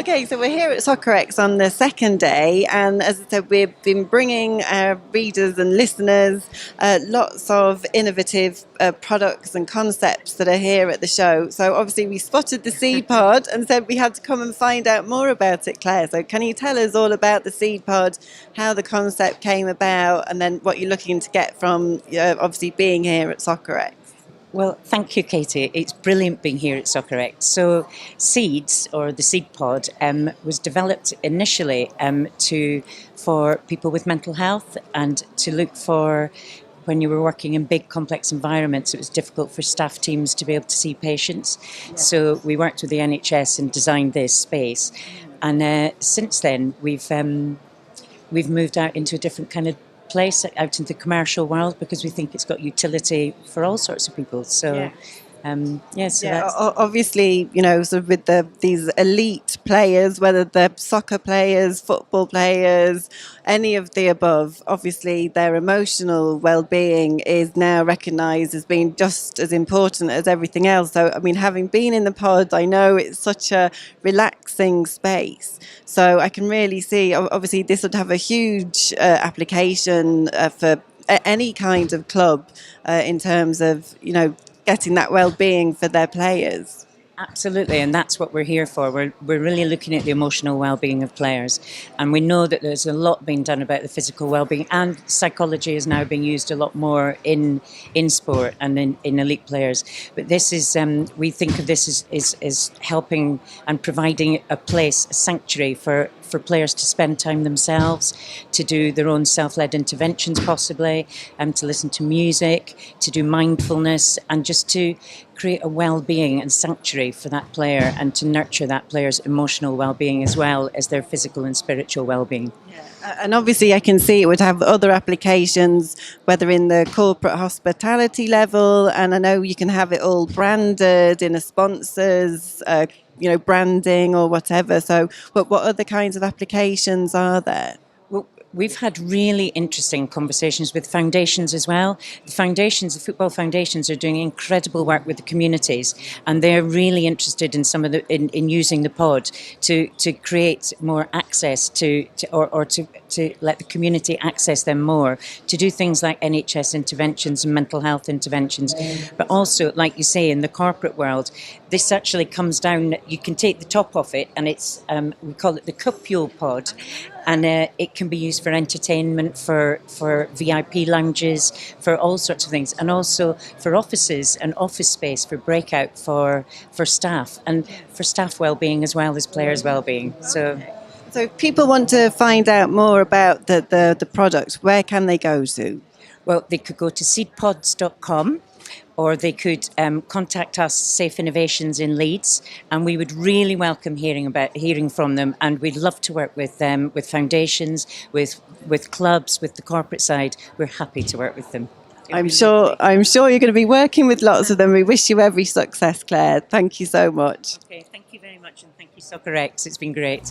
Okay, so we're here at Soccerex on the second day, and as I said, we've been bringing our readers and listeners lots of innovative products and concepts that are here at the show. So obviously we spotted the seed pod and said we had to come and find out more about it, Claire. So can you tell us all about the seed pod, how the concept came about, and then what you're looking to get from obviously being here at Soccerex? Well, thank you, Katie. It's brilliant being here at Soccerex. So Seeds, or the seed pod, was developed initially for people with mental health and to look for, when you were working in big complex environments, it was difficult for staff teams to be able to see patients. Yeah. So we worked with the NHS and designed this space. And since then, we've moved out into a different kind of place, out into the commercial world, because we think it's got utility for all sorts of people. So obviously, so with these elite players, whether they're soccer players, football players, any of the above, obviously their emotional well-being is now recognised as being just as important as everything else. So, I mean, having been in the pod, I know it's such a relaxing space. So I can really see, obviously, this would have a huge application for any kind of club in terms of, getting that well-being for their players. Absolutely, and that's what we're here for. We're really looking at the emotional well-being of players, and we know that there's a lot being done about the physical well-being, and psychology is now being used a lot more in sport and in elite players. But this is, we think of this as helping and providing a place, a sanctuary for players to spend time themselves, to do their own self-led interventions possibly, to listen to music, to do mindfulness, and just to create a well-being and sanctuary for that player, and to nurture that player's emotional well-being as well as their physical and spiritual well-being. Yeah. And obviously I can see it would have other applications, whether in the corporate hospitality level, and I know you can have it all branded in a sponsor's branding or whatever. So what other kinds of applications are there? Well, we've had really interesting conversations with foundations as well. The football foundations are doing incredible work with the communities, and they're really interested in some of in using the pod to create more access to let the community access them more, to do things like NHS interventions and mental health interventions. But also, like you say, in the corporate world, this actually comes down, you can take the top off it, and it's we call it the cupule pod. And it can be used for entertainment, for VIP lounges, for all sorts of things, and also for offices and office space, for breakout for staff, and for staff well-being as well as players' well-being. So if people want to find out more about the product, where can they go to? Well, they could go to seedpods.com, or they could contact us, SAFE Innovations in Leeds, and we would really welcome hearing from them, and we'd love to work with them, with foundations, with clubs, with the corporate side. We're happy to work with them. I'm sure you're going to be working with lots of them. We wish you every success, Claire. Thank you so much. Okay, thank you very much, and thank you, Soccerex. It's been great.